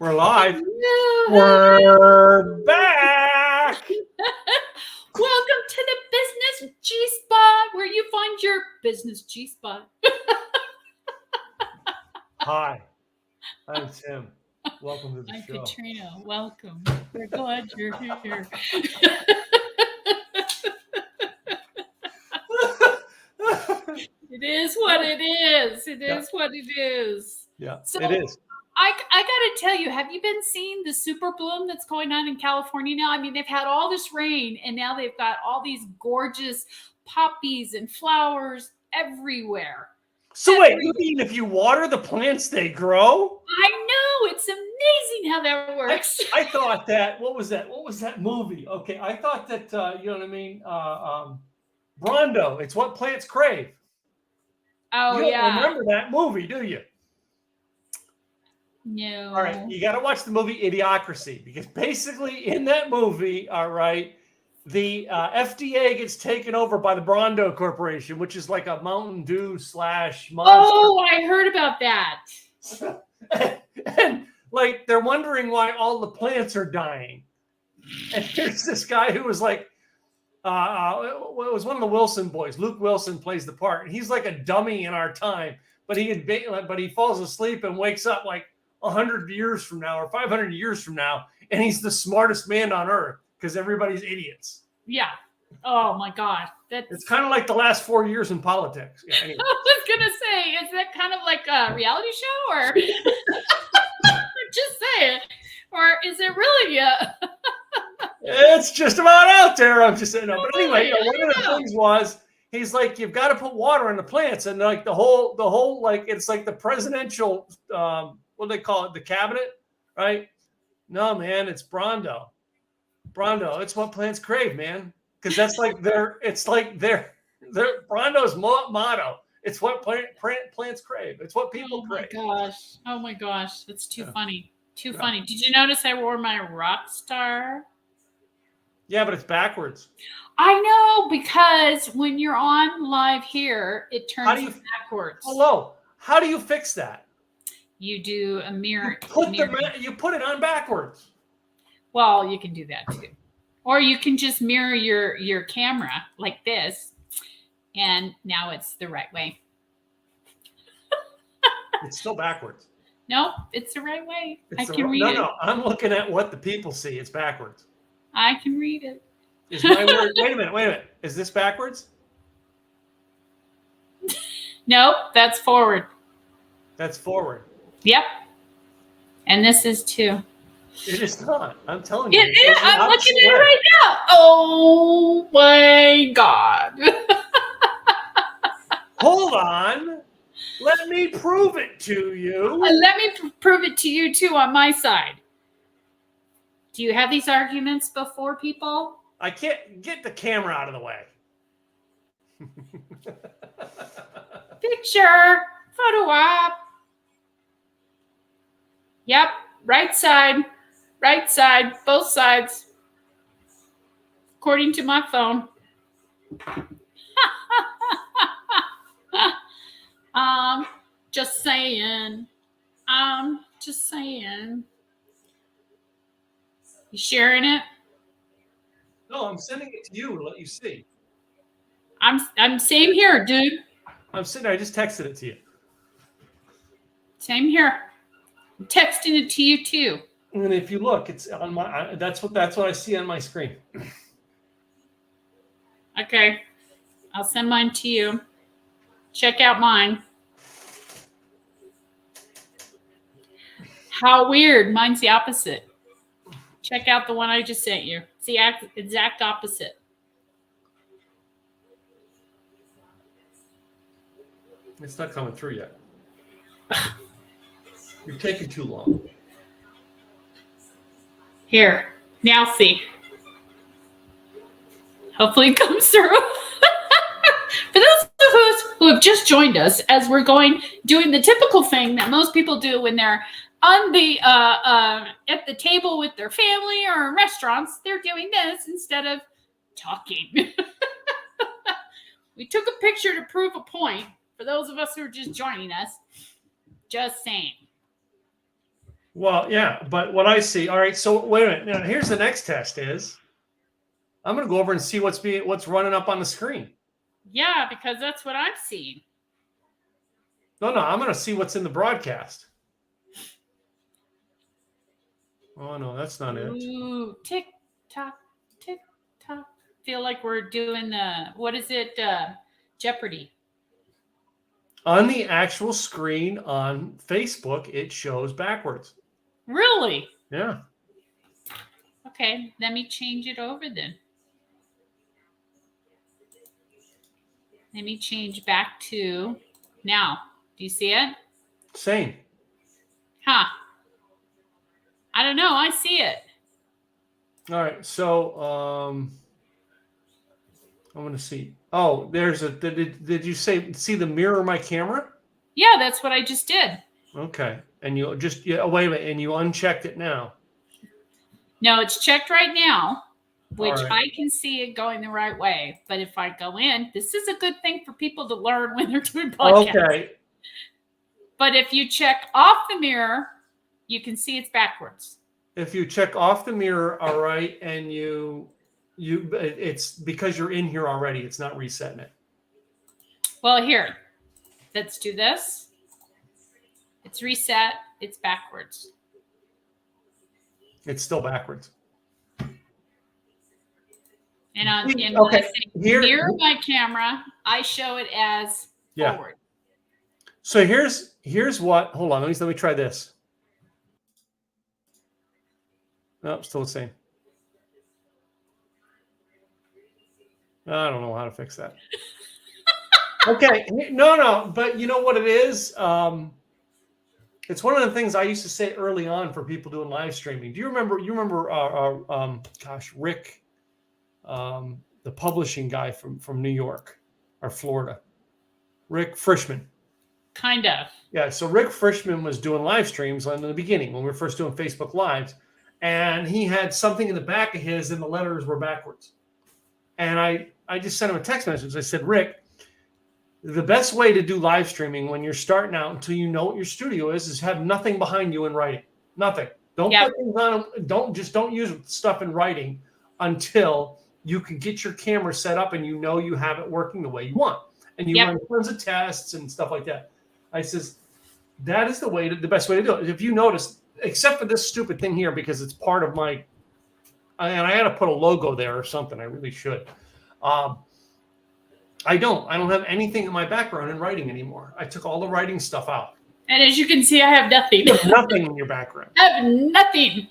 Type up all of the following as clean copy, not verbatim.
We're live. We're back. Welcome to the Business G-Spot, where you find your business G-Spot. Hi, I'm Tim. Welcome to the show. I'm Katrina. Welcome. We're glad you're here. It is what it is. It is what it is. Yeah, so it is. I got to tell you, have you been seeing the super bloom that's going on in California now? I mean, they've had all this rain, and now they've got all these gorgeous poppies and flowers everywhere. So wait, you mean if you water the plants, they grow? I know. It's amazing how that works. I thought that, what was that movie? Okay, I thought that, you know what I mean? Brondo, It's What Plants Crave. Oh, you don't remember that movie, do you? No. All right, you got to watch the movie Idiocracy, because basically in that movie, all right, the FDA gets taken over by the Brondo Corporation, which is like a Mountain Dew / monster. Oh, I heard about that. and like they're wondering why all the plants are dying. And here's this guy who was like, it was one of the Wilson boys. Luke Wilson plays the part, and he's like a dummy in our time. But he falls asleep and wakes up like 100 years from now or 500 years from now, and he's the smartest man on earth because everybody's idiots. Yeah. Oh my God. It's kind of like the last 4 years in politics. Yeah, anyway. I was gonna say, is that kind of like a reality show, or just say it, or is it really? It's just about out there. I'm just saying. No. But anyway, one of the things was he's like, you've got to put water on the plants, and like the whole like it's like the presidential what do they call it, the cabinet, right? No, man, it's Brondo. It's what plants crave, man. Because that's like their Brondo's motto. It's what plants crave. It's what people crave. Oh my gosh. That's too funny. Funny. Did you notice I wore my rock star? Yeah, but it's backwards. I know, because when you're on live here, it turns backwards. Hello. How do you fix that? You do a mirror. You put it on backwards. Well, you can do that too. Or you can just mirror your camera like this, and now it's the right way. It's still backwards. No, it's the right way. I can read it. No, I'm looking at what the people see. It's backwards. I can read it. Is my word? Wait a minute. Is this backwards? Nope, that's forward. That's forward. Yep. And this is too. It is not. I'm telling you. It is. I'm looking at it right now. Oh my God. Hold on. Let me prove it to you. Let me prove it to you too on my side. Do you have these arguments before, people? I can't get the camera out of the way. Picture. Photo op. Yep. Right side, both sides, according to my phone. Just saying. You sharing it? No, I'm sending it to you to let you see. I'm same here, dude. I just texted it to you. Same here. I'm texting it to you too. And if you look, it's on my. That's what I see on my screen. Okay, I'll send mine to you. Check out mine. How weird! Mine's the opposite. Check out the one I just sent you. It's the exact opposite. It's not coming through yet. You're taking too long. Here, now see. Hopefully it comes through. For those of us who have just joined us, as we're doing the typical thing that most people do when they're on the at the table with their family or in restaurants, they're doing this instead of talking. We took a picture to prove a point for those of us who are just joining us. Just saying. Well, yeah, but what I see, all right, so wait a minute. Now, here's the next test is I'm going to go over and see what's running up on the screen. Yeah, because that's what I've seen. No, I'm going to see what's in the broadcast. Oh, no, that's not it. Ooh, tick tock, tick tock. Feel like we're doing what is it? Jeopardy. On the actual screen on Facebook, it shows backwards. Really? Yeah. Okay, let me change it over then. Let me change back to now. Do you see it? Same. Huh. I don't know. I see it. All right. So I want to see. Oh, did you see the mirror of my camera? Yeah, that's what I just did. Okay. And you just, wait a minute. And you unchecked it now. No, it's checked right now, which All right. I can see it going the right way. But if I go in, this is a good thing for people to learn when they're doing podcasts. Okay. But if you check off the mirror, you can see it's backwards. If you check off the mirror, all right, and it's because you're in here already. It's not resetting it. Well, here, let's do this. It's reset. It's backwards. It's still backwards. And on Okay. when I say Here- mirror my camera, I show it as Yeah. forward. So here's what. Hold on. Let me try this. No, still the same. I don't know how to fix that. Okay. No. But you know what it is? It's one of the things I used to say early on for people doing live streaming. Do you remember? Rick, the publishing guy from New York or Florida, Rick Frischman. Kind of. Yeah. So Rick Frischman was doing live streams in the beginning when we were first doing Facebook Lives, and he had something in the back of his, and the letters were backwards. And I just sent him a text message. I said, Rick, the best way to do live streaming when you're starting out until you know what your studio is have nothing behind you in writing. Nothing. Don't put things on them. Don't use stuff in writing until you can get your camera set up and you know you have it working the way you want. And you run tons of tests and stuff like that. I says, that is the best way to do it. If you notice, except for this stupid thing here, because it's part of my, and I had to put a logo there or something. I really should. I don't have anything in my background in writing anymore. I took all the writing stuff out. And as you can see, I have nothing. You have nothing in your background. I have nothing.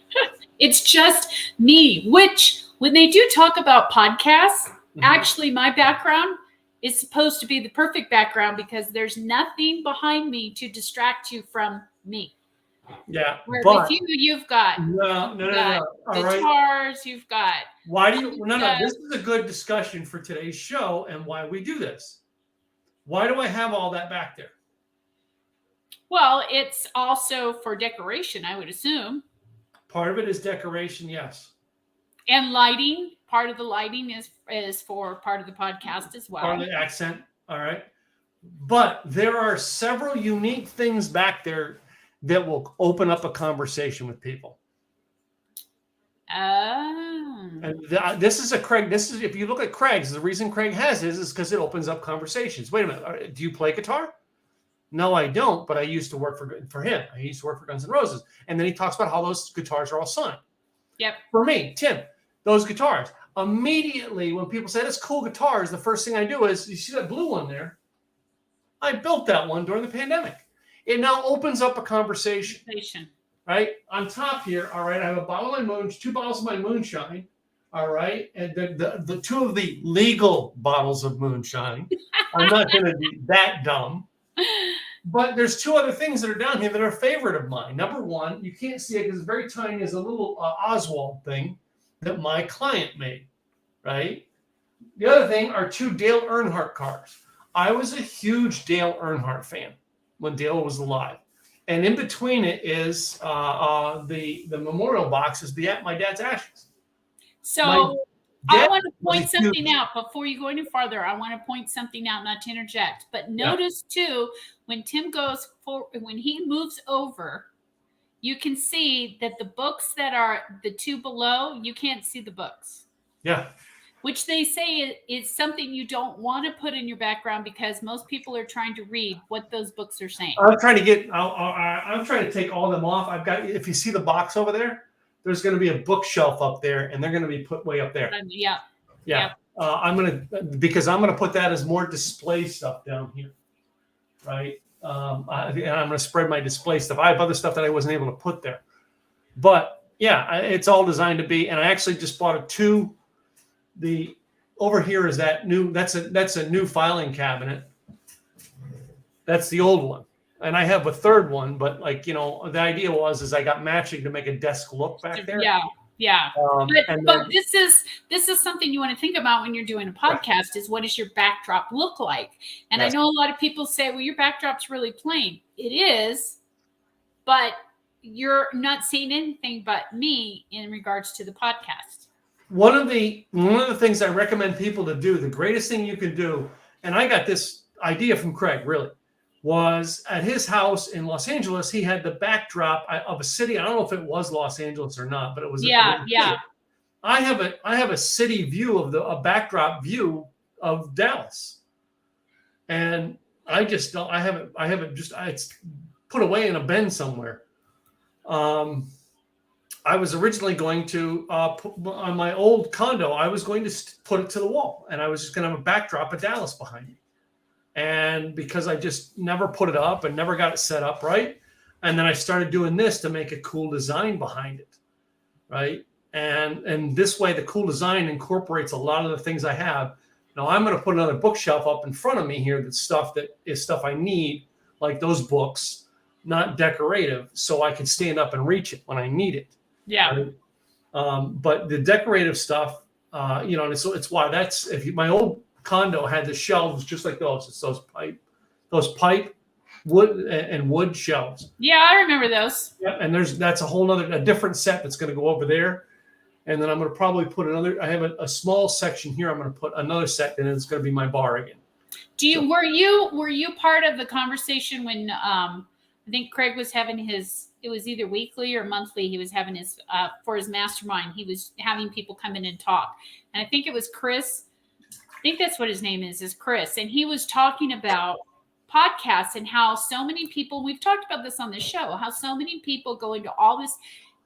It's just me, which when they do talk about podcasts, actually my background is supposed to be the perfect background because there's nothing behind me to distract you from me. Yeah. Where with you, you've got no. All guitars, right. you've got. Why do you? No. This is a good discussion for today's show and why we do this. Why do I have all that back there? Well, it's also for decoration, I would assume. Part of it is decoration, yes. And lighting. Part of the lighting is for part of the podcast as well. Part of the accent. All right. But there are several unique things back there that will open up a conversation with people. Oh. And this is if you look at Craig's, the reason Craig has his is because it opens up conversations. Wait a minute. Do you play guitar? No, I don't, but I used to work for him. I used to work for Guns N' Roses. And then he talks about how those guitars are all signed. Yep. For me, Tim, those guitars. Immediately when people say that's cool guitars, the first thing I do is, you see that blue one there? I built that one during the pandemic. It now opens up a conversation. Right? On top here, all right, I have two bottles of my moonshine. All right. And the two of the legal bottles of moonshine. I'm not going to be that dumb. But there's two other things that are down here that are a favorite of mine. Number one, you can't see it because it's very tiny. Is a little Oswald thing that my client made, right? The other thing are two Dale Earnhardt cars. I was a huge Dale Earnhardt fan when Dale was alive. And in between it is the memorial box is my dad's ashes. So I want to point something out before you go any farther. I want to point something out, not to interject, but notice too, when Tim when he moves over, you can see that the books that are the two below, you can't see the books. Yeah. Which they say is something you don't want to put in your background because most people are trying to read what those books are saying. I'm trying to take all of them off. I've got, if you see the box over there, there's going to be a bookshelf up there, and they're going to be put way up there. Yeah. Because I'm going to put that as more display stuff down here, right? And I'm going to spread my display stuff. I have other stuff that I wasn't able to put there, but yeah, it's all designed to be. And I actually just bought the over here is that new. That's a new filing cabinet. That's the old one, and I have a third one. But the idea is I got matching to make a desk look back there. Yeah. But this is something you want to think about when you're doing a podcast. Is what does your backdrop look like? And I know a lot of people say, well, your backdrop's really plain. It is, but you're not seeing anything but me in regards to the podcast. One of the things I recommend people to do, the greatest thing you can do, and I got this idea from Craig, really, was at his house in Los Angeles. He had the backdrop of a city. I don't know if it was Los Angeles or not, but it was. Yeah. I have a city view of a backdrop view of Dallas, and I just don't. I haven't it's put away in a bin somewhere. I was originally going to on my old condo. I was going to put it to the wall, and I was just going to have a backdrop of Dallas behind me. And because I just never put it up and never got it set up right, and then I started doing this to make a cool design behind it, right? And this way, the cool design incorporates a lot of the things I have. Now I'm going to put another bookshelf up in front of me here. That's stuff that is stuff I need, like those books, not decorative, so I can stand up and reach it when I need it. Yeah. Right? But the decorative stuff, and so it's why that's my old condo had the shelves just like those. It's those pipe wood and wood shelves. Yeah, I remember those. Yeah, and that's a different set that's going to go over there, and then I'm going to probably put another. I have a small section here. I'm going to put another set, and it's going to be my bar again. Were you part of the conversation when I think Craig was having his? It was either weekly or monthly. He was having his for his mastermind. He was having people come in and talk, and I think it was Chris. I think that's what his name is Chris. And he was talking about podcasts and how so many people, we've talked about this on the show, how so many people go into all this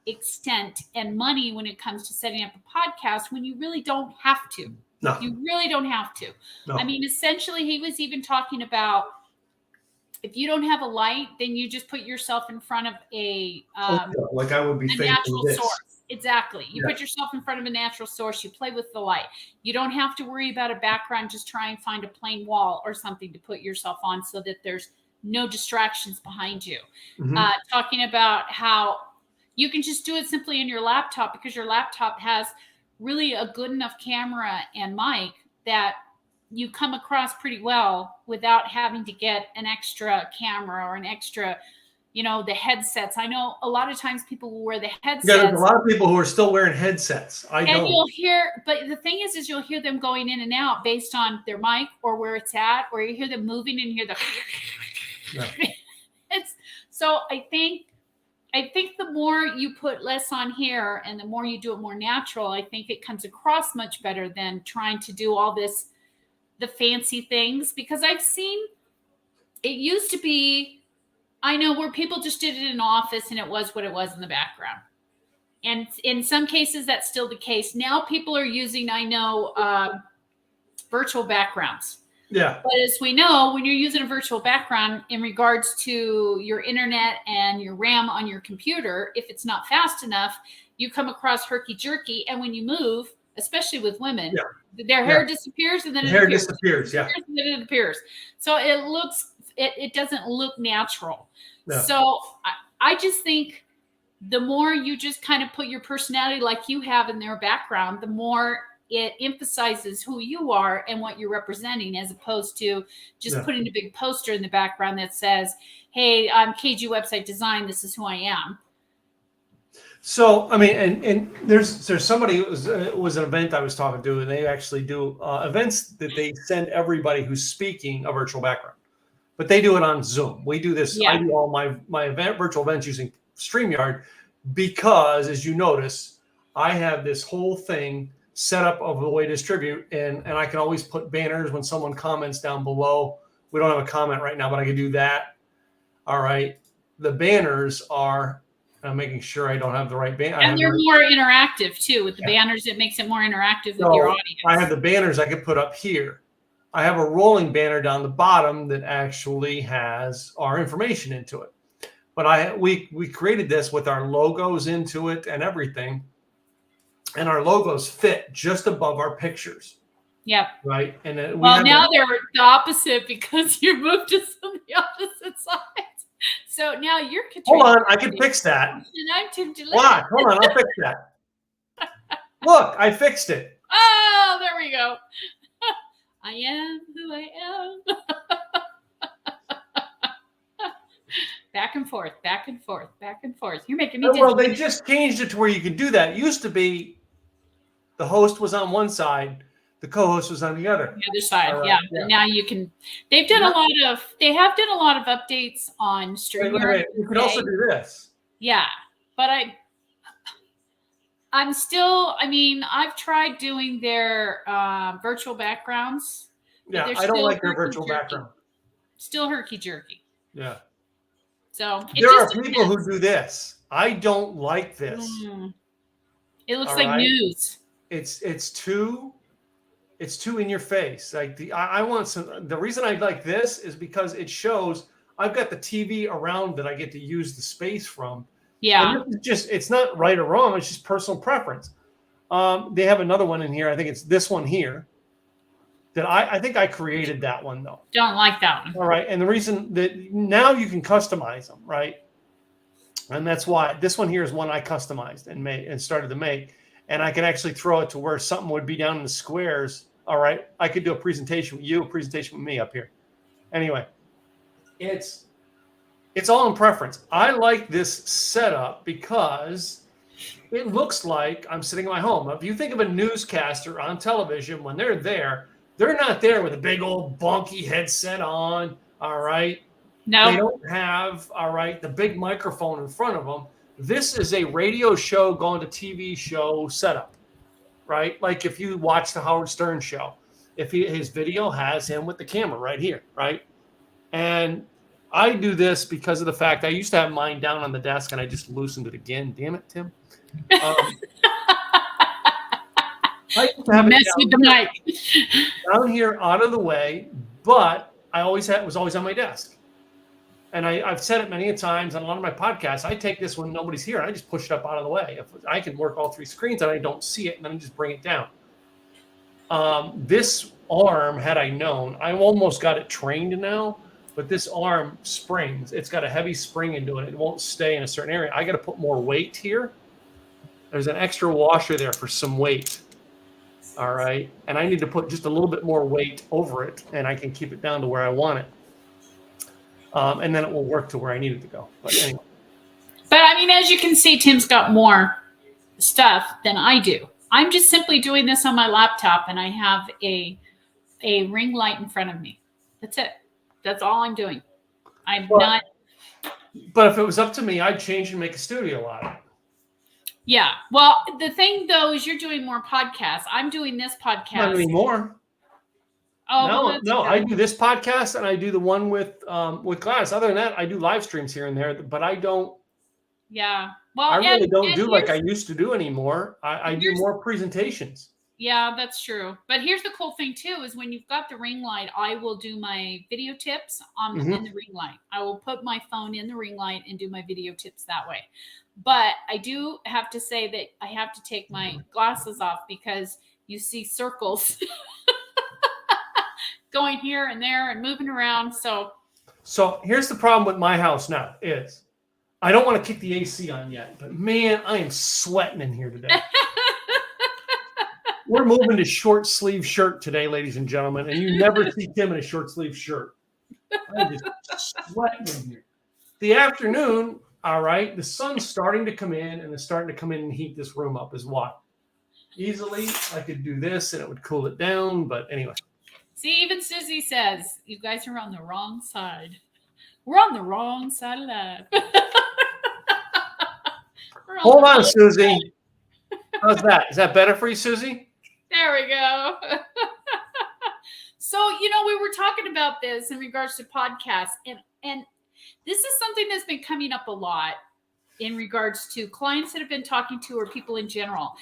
extent and money when it comes to setting up a podcast when you really don't have to. No. You really don't have to. No. I mean, essentially, he was even talking about if you don't have a light, then you just put yourself in front of like I would be a natural source. Exactly. You put yourself in front of a natural source. You play with the light. You don't have to worry about a background. Just try and find a plain wall or something to put yourself on so that there's no distractions behind you. Mm-hmm. Talking about how you can just do it simply in your laptop because your laptop has really a good enough camera and mic that you come across pretty well without having to get an extra camera or an extra, the headsets. I know a lot of times people will wear the headsets. Yeah, there's a lot of people who are still wearing headsets. You'll hear, but the thing is you'll hear them going in and out based on their mic or where it's at, or you hear them moving and hear the. Yeah. So I think the more you put less on here and the more you do it more natural, I think it comes across much better than trying to do all this, the fancy things, because I've seen it used to be, I know where people just did it in an office and it was what it was in the background. And in some cases, that's still the case. Now people are using, virtual backgrounds. Yeah. But as we know, when you're using a virtual background in regards to your internet and your RAM on your computer, if it's not fast enough, you come across herky-jerky. And when you move, especially with women, their hair disappears and then it disappears. Yeah. And then it appears. So it doesn't look natural. No. So I just think the more you just kind of put your personality like you have in their background, the more it emphasizes who you are and what you're representing, as opposed to just putting a big poster in the background that says, hey, I'm KG Website Design. This is who I am. So, I mean, and there's somebody, it was an event I was talking to, and they actually do events that they send everybody who's speaking a virtual background, but they do it on Zoom. We do this. I do all my virtual events using StreamYard because, as you notice, I have this whole thing set up of the way to distribute, and I can always put banners when someone comments down below. We don't have a comment right now, but I can do that. All right. The banners are, I'm making sure I don't have the right banner. And they're more interactive too with the banners. It makes it more interactive with your audience. I have the banners I could put up here. I have a rolling banner down the bottom that actually has our information into it. But we created this with our logos into it and everything. And our logos fit just above our pictures. Yep. Right. And now they're the opposite because you moved us on the opposite side. So now you're Katrina. Hold on, I can fix that. And I'm Tim Delay. Watch, hold on, I'll fix that. Look, I fixed it. Oh, there we go. I am who I am. Back and forth, back and forth, back and forth. You're making me. Well, they just changed it to where you can do that. It used to be the host was on one side, the co-host was on the other. The other side, yeah. Now you can. They have done a lot of updates on StreamYard. You could also do this. Yeah, but I'm still. I mean, I've tried doing their virtual backgrounds. Yeah, I don't like their virtual background. Still herky jerky. Yeah. So there are people who do this. I don't like this. It looks like news. It's too in your face. Like I want some. The reason I like this is because it shows I've got the TV around that I get to use the space from. Yeah. And it's not right or wrong. It's just personal preference. They have another one in here. I think it's this one here. That I think I created that one though. Don't like that one. All right, and the reason that now you can customize them, right? And that's why this one here is one I customized and started to make, and I can actually throw it to where something would be down in the squares. All right, I could do a presentation with you, a presentation with me up here. Anyway, it's all in preference. I like this setup because it looks like I'm sitting in my home. If you think of a newscaster on television, when they're not there with a big old bonky headset on, all right? No. They don't have, all right, the big microphone in front of them. This is a radio show going to TV show setup, right? Like if you watch the Howard Stern show, his video has him with the camera right here, right? And I do this because of the fact I used to have mine down on the desk and I just loosened it again. Damn it, Tim. Mess with the mic down here out of the way, but I was always on my desk, and I've said it many times on a lot of my podcasts. I take this when nobody's here, and I just push it up out of the way. If I can work all three screens and I don't see it, and then I just bring it down. This arm, had I known, I almost got it trained now, but this arm springs. It's got a heavy spring into it. It won't stay in a certain area. I got to put more weight here. There's an extra washer there for some weight. All right. And I need to put just a little bit more weight over it, and I can keep it down to where I want it. And then it will work to where I need it to go. But anyway. But I mean, as you can see, Tim's got more stuff than I do. I'm just simply doing this on my laptop, and I have a ring light in front of me. That's it. That's all I'm doing. But if it was up to me, I'd change and make a studio out of it. Yeah. Well, the thing though is you're doing more podcasts. I'm doing this podcast. Not anymore. Oh, no. I do this podcast and I do the one with Gladys. Other than that, I do live streams here and there, but I don't. Yeah. Well, I really don't do like I used to do anymore. I do more presentations. Yeah, that's true. But here's the cool thing too, is when you've got the ring light, I will do my video tips in the ring light. I will put my phone in the ring light and do my video tips that way. But I do have to say that I have to take my glasses off because you see circles going here and there and moving around. So here's the problem with my house now is I don't want to kick the AC on yet, but man, I am sweating in here today. We're moving to short sleeve shirt today, ladies and gentlemen, and you never see Tim in a short sleeve shirt. I'm just sweating in here. The afternoon, all right, the sun's starting to come in, and it's starting to come in and heat this room up as well. Easily, I could do this, and it would cool it down, but anyway. See, even Susie says, you guys are on the wrong side. We're on the wrong side of life. Hold on, Susie. How's that? Is that better for you, Susie? There we go. So, we were talking about this in regards to podcasts, and this is something that's been coming up a lot in regards to clients that have been talking to or people in general.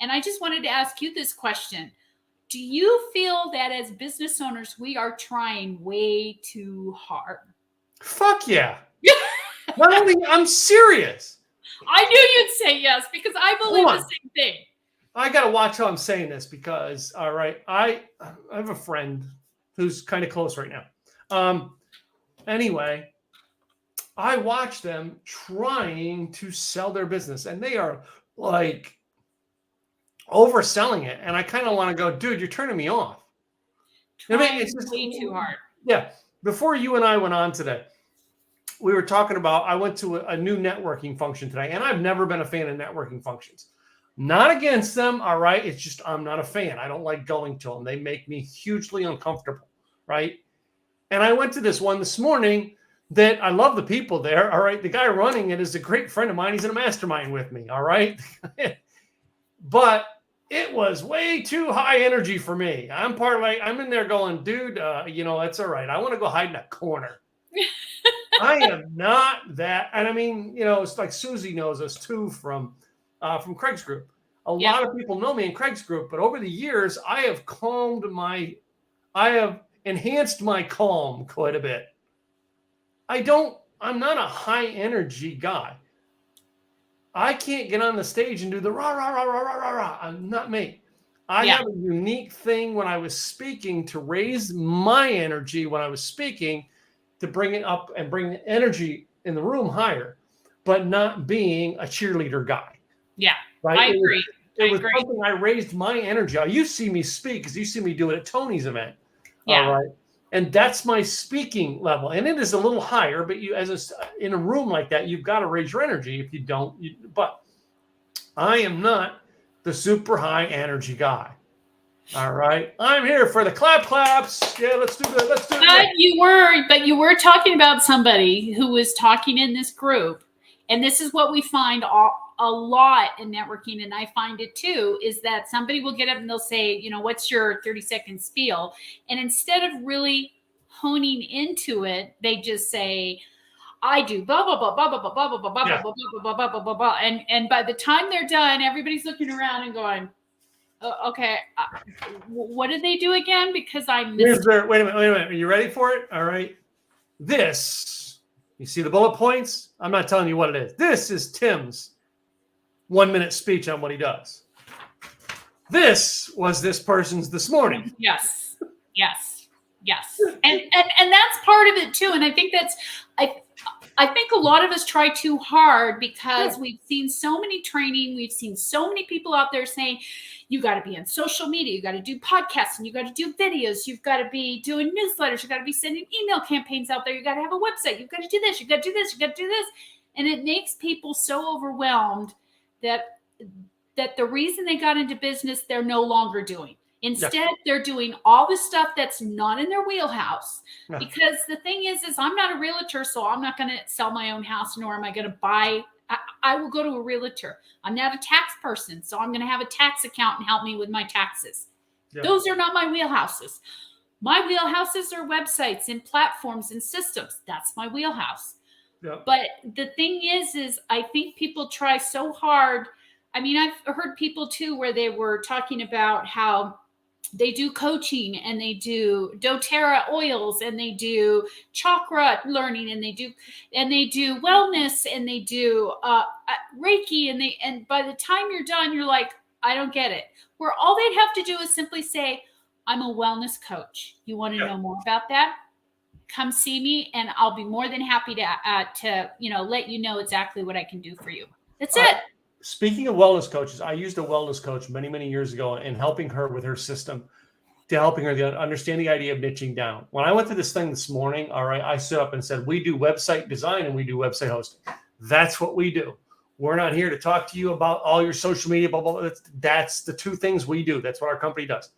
And I just wanted to ask you this question. Do you feel that as business owners, we are trying way too hard? Fuck yeah. Not only, I'm serious. I knew you'd say yes because I believe the same thing. I got to watch how I'm saying this because, all right, I have a friend who's kind of close right now. Anyway, I watch them trying to sell their business, and they are like overselling it. And I kind of want to go, dude, you're turning me off. It's just way too hard. Yeah. Before you and I went on today, we were talking about, I went to a new networking function today, and I've never been a fan of networking functions. Not against them, all right? It's just I'm not a fan. I don't like going to them. They make me hugely uncomfortable, right? And I went to this one this morning that I love the people there, all right? The guy running it is a great friend of mine. He's in a mastermind with me, all right? But it was way too high energy for me. I'm in there going, dude, that's all right. I want to go hide in a corner. I am not that. And I mean, it's like Susie knows us too from Craig's group. A lot of people know me in Craig's group, but over the years, I have enhanced my calm quite a bit. I'm not a high energy guy. I can't get on the stage and do the rah, rah, rah, rah, rah, rah, rah. I'm not me. I have a unique thing when I was speaking to raise my energy when I was speaking to bring it up and bring the energy in the room higher, but not being a cheerleader guy. Yeah, right? I agree. It was something I raised my energy. You see me speak because you see me do it at Tony's event. Yeah. All right. And that's my speaking level. And it is a little higher, but in a room like that, you've got to raise your energy. If you don't, but I am not the super high energy guy. All right. I'm here for the claps. Yeah, let's do that. Let's do that. But you were talking about somebody who was talking in this group. And this is what we find a lot in networking, and I find it too, is that somebody will get up and they'll say, what's your 30-second spiel? And instead of really honing into it, they just say, I do blah, blah, blah, blah, blah, blah, blah, blah, blah, blah, blah, blah, blah, blah, blah, blah, blah. And by the time they're done, everybody's looking around and going, okay, what did they do again? Because I missed it. Wait a minute. Are you ready for it? All right. You see the bullet points? I'm not telling you what it is. This is Tim's 1-minute speech on what he does. This was this person's this morning. Yes. And that's part of it too. And I think I think a lot of us try too hard because we've seen so many training. We've seen so many people out there saying, you got to be on social media. You got to do podcasts and you got to do videos. You've got to be doing newsletters. You got to be sending email campaigns out there. You got to have a website. You've got to do this. You got to do this. You got to do this. And it makes people so overwhelmed that the reason they got into business, they're no longer doing. Instead, they're doing all the stuff that's not in their wheelhouse. Yeah. Because the thing is I'm not a realtor, so I'm not going to sell my own house, nor am I going to buy. I will go to a realtor. I'm not a tax person, so I'm going to have a tax accountant help me with my taxes. Yeah. Those are not my wheelhouses. My wheelhouses are websites and platforms and systems. That's my wheelhouse. Yeah. But the thing is I think people try so hard. I mean, I've heard people too where they were talking about how they do coaching and they do doTERRA oils and they do chakra learning and they do wellness and they do Reiki and by the time you're done, you're like, I don't get it. Where all they'd have to do is simply say, I'm a wellness coach. You want to know more about that? Come see me and I'll be more than happy to let you know exactly what I can do for you. That's it. Speaking of wellness coaches, I used a wellness coach many, many years ago in helping her with her system, to helping her to understand the idea of niching down. When I went to this thing this morning, all right, I stood up and said, we do website design and we do website hosting. That's what we do. We're not here to talk to you about all your social media, blah, blah, blah. That's the two things we do. That's what our company does.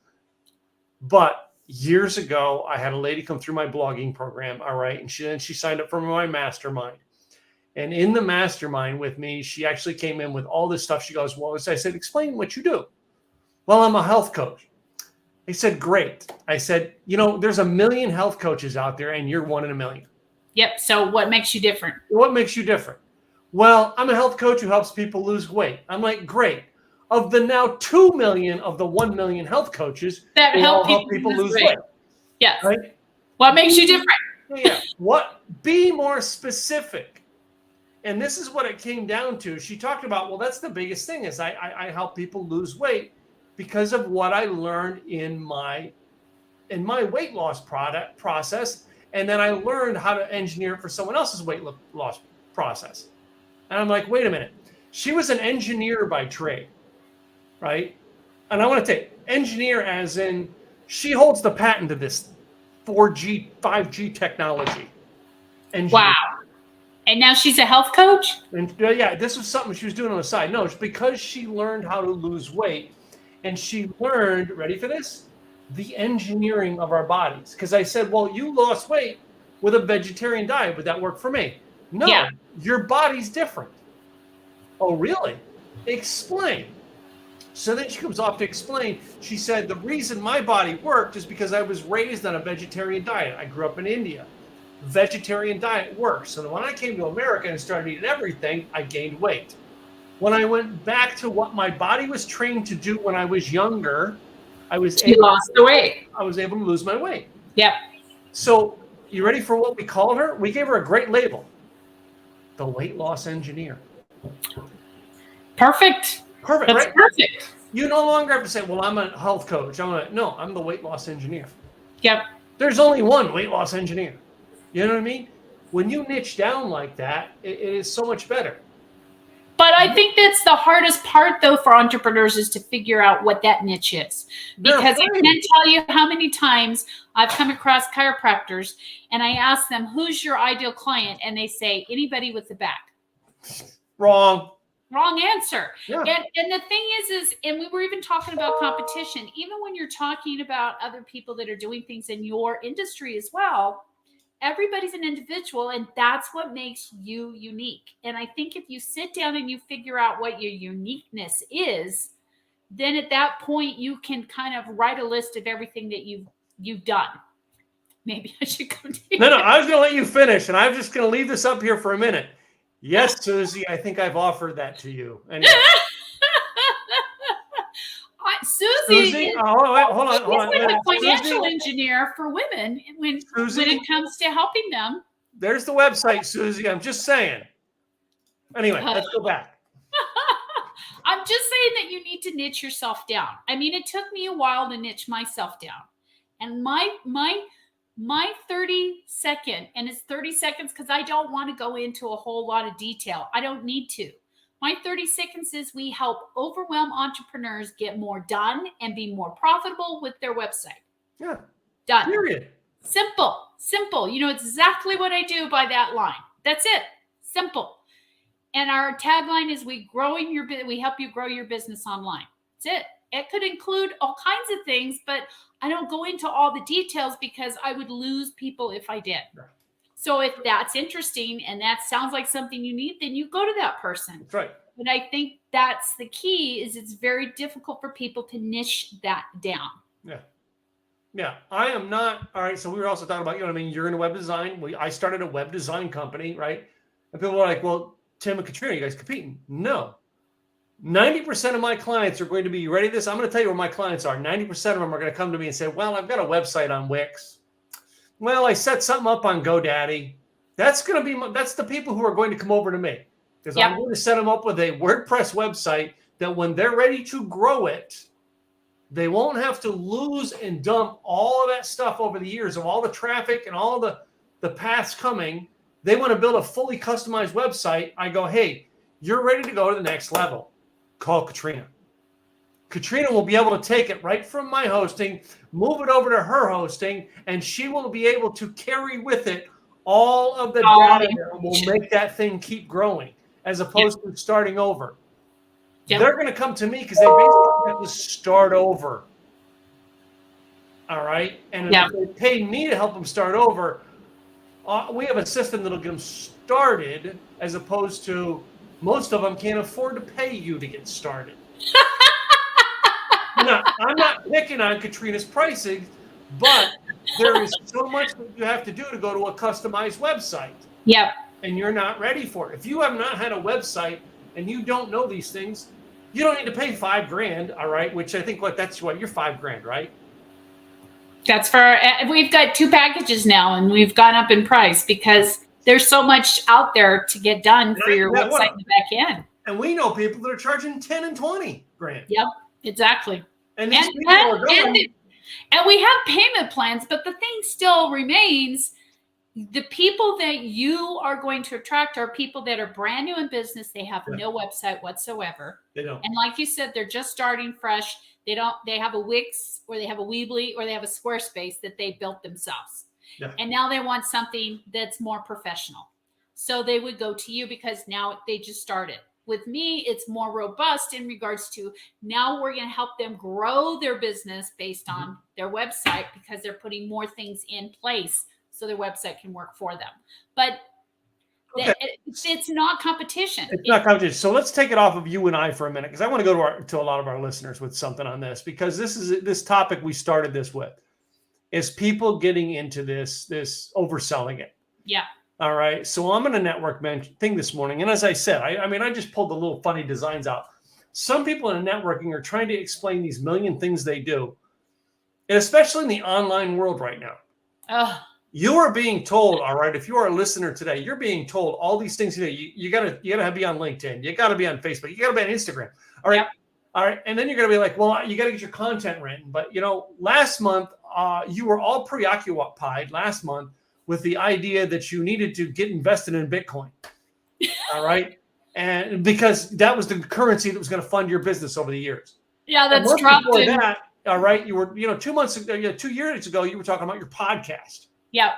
But years ago, I had a lady come through my blogging program, all right, and she signed up for my mastermind. And in the mastermind with me, she actually came in with all this stuff. She goes, well, I said, explain what you do. Well, I'm a health coach. I said, great. I said, there's 1 million health coaches out there and you're one in 1 million. Yep. So what makes you different? What makes you different? Well, I'm a health coach who helps people lose weight. I'm like, great. Of the now 2 million of the 1 million health coaches that help people lose weight. Yes. Right? What makes you different? Yeah. Be more specific. And this is what it came down to. She talked about, well, that's the biggest thing is I help people lose weight because of what I learned in my weight loss process. And then I learned how to engineer it for someone else's weight loss process. And I'm like, wait a minute. She was an engineer by trade, right? And I want to take engineer as in she holds the patent to this 4G, 5G technology. Wow. And now she's a health coach? And yeah, this was something she was doing on the side. No, it's because she learned how to lose weight. And she learned, ready for this? The engineering of our bodies. Because I said, well, you lost weight with a vegetarian diet. Would that work for me? No, Your body's different. Oh, really? Explain. So then she comes off to explain. She said, the reason my body worked is because I was raised on a vegetarian diet. I grew up in India. Vegetarian diet works. So when I came to America and started eating everything, I gained weight. When I went back to what my body was trained to do when I was younger, I was lost the weight. I was able to lose my weight. Yep. So you ready for what we called her? We gave her a great label. The weight loss engineer. Perfect. Perfect, That's right? Perfect. You no longer have to say, well, I'm a health coach. No, I'm the weight loss engineer. Yep. There's only one weight loss engineer. You know what I mean? When you niche down like that, it is so much better. But I think that's the hardest part, though, for entrepreneurs is to figure out what that niche is. Because I can't tell you how many times I've come across chiropractors and I ask them, who's your ideal client? And they say, anybody with the back. Wrong answer. Yeah. And the thing is, and we were even talking about competition, even when you're talking about other people that are doing things in your industry as well, everybody's an individual, and that's what makes you unique. And I think if you sit down and you figure out what your uniqueness is, then at that point you can kind of write a list of everything that you've done. Maybe I should come to you. No, I was going to let you finish, and I'm just going to leave this up here for a minute. Yes, Susie, I think I've offered that to you. Anyway. Susie, hold on. She's like a financial engineer for women when it comes to helping them. There's the website, Susie. I'm just saying. Anyway, let's go back. I'm just saying that you need to niche yourself down. I mean, it took me a while to niche myself down. And my 30-second, and it's 30 seconds because I don't want to go into a whole lot of detail. I don't need to. My 30 seconds is we help overwhelmed entrepreneurs get more done and be more profitable with their website. Yeah. Done. Period. Simple. You know exactly what I do by that line. That's it. Simple. And our tagline is we help you grow your business online. That's it. It could include all kinds of things, but I don't go into all the details because I would lose people if I did. Right. So if that's interesting and that sounds like something you need, then you go to that person. That's right. But I think that's the key is it's very difficult for people to niche that down. Yeah. I am not. All right. So we were also talking about, you're in web design. I started a web design company, right? And people were like, well, Tim and Katrina, you guys competing? No. 90% of my clients are going to be, you ready for this? I'm going to tell you where my clients are. 90% of them are going to come to me and say, well, I've got a website on Wix. Well, I set something up on GoDaddy. That's the people who are going to come over to me because I'm going to set them up with a WordPress website that when they're ready to grow it, they won't have to lose and dump all of that stuff over the years of all the traffic and all the paths coming. They want to build a fully customized website. I go, hey, you're ready to go to the next level. Call Katrina. Katrina will be able to take it right from my hosting, move it over to her hosting, and she will be able to carry with it all of the data that will make that thing keep growing as opposed to starting over. Yep. They're going to come to me because they basically have to start over. All right? And if they pay me to help them start over, we have a system that'll get them started, as opposed to most of them can't afford to pay you to get started. Now, I'm not picking on Katrina's pricing, but there is so much that you have to do to go to a customized website. Yep. And you're not ready for it. If you have not had a website and you don't know these things, you don't need to pay $5,000, all right? Which I think that's what you're $5,000, right? That's for, we've got 2 packages now, and we've gone up in price because there's so much out there to get done for your website in the back end. And we know people that are charging 10 and 20 grand. Yep, exactly. And these people are going. And we have payment plans, but the thing still remains. The people that you are going to attract are people that are brand new in business. They have no website whatsoever. They don't. And like you said, they're just starting fresh. They have a Wix, or they have a Weebly, or they have a Squarespace that they built themselves. Yeah. And now they want something that's more professional. So they would go to you because now they just started. With me, it's more robust in regards to now we're going to help them grow their business based on their website, because they're putting more things in place so their website can work for them. But it's not competition. It's not competition. So let's take it off of you and I for a minute, because I want to go to a lot of our listeners with something on this, because this topic we started this with is people getting into this overselling it. Yeah. All right. So I'm in a network thing this morning. And as I said, I just pulled the little funny designs out. Some people in networking are trying to explain these million things they do, and especially in the online world right now. You are being told, all right, if you are a listener today, you're being told all these things today. You gotta be on LinkedIn. You gotta be on Facebook. You gotta be on Instagram. All right. Yep. All right. And then you're gonna be like, well, you gotta get your content written. But last month, you were all preoccupied last month with the idea that you needed to get invested in Bitcoin. All right. And because that was the currency that was going to fund your business over the years. Yeah, that's dropped in. That, all right. You were, 2 months ago, 2 years ago, you were talking about your podcast. Yep.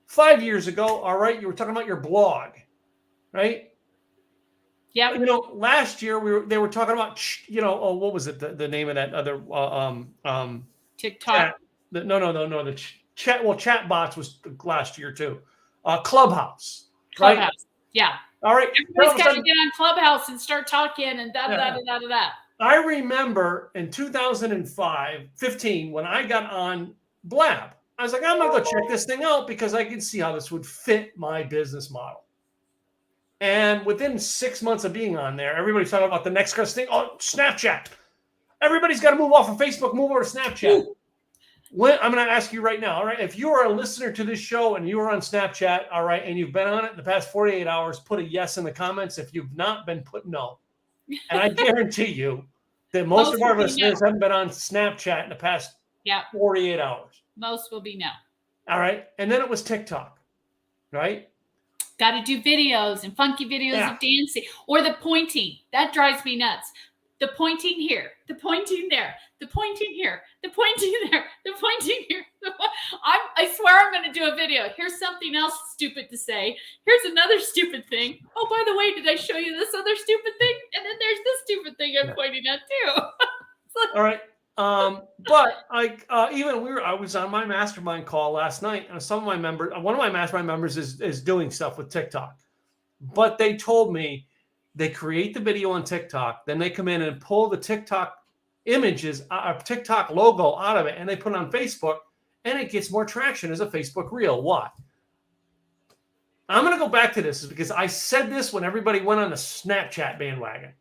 5 years ago, all right, you were talking about your blog, right? Yeah. Last year they were talking about, what was it? The name of that other TikTok. The chat. Well, chat bots was last year too. Clubhouse. Clubhouse. Right? Yeah. All right. Everybody's got to get on Clubhouse and start talking and da. I remember in 2015 when I got on Blab, I was like, I'm going to go check this thing out because I can see how this would fit my business model. And within 6 months of being on there, everybody's talking about the next thing. Oh, Snapchat. Everybody's got to move off of Facebook, move over to Snapchat. I'm going to ask you right now, all right, if you are a listener to this show and you are on Snapchat, all right, and you've been on it in the past 48 hours, put a yes in the comments. If you've not been, put no. And I guarantee you that most of our listeners haven't been on Snapchat in the past 48 hours. Most will be no. All right. And then it was TikTok, right? Got to do videos and funky videos of dancing, or the pointing. That drives me nuts. The pointing here, the pointing there, the pointing here, the pointing there, the pointing here. I swear I'm going to do a video. Here's something else stupid to say. Here's another stupid thing. Oh, by the way, did I show you this other stupid thing? And then there's this stupid thing I'm pointing at too. All right. But I was on my mastermind call last night, and one of my mastermind members is doing stuff with TikTok. But they told me they create the video on TikTok, then they come in and pull the TikTok images, a TikTok logo out of it, and they put it on Facebook, and it gets more traction as a Facebook reel. Why? I'm going to go back to this because I said this when everybody went on the Snapchat bandwagon.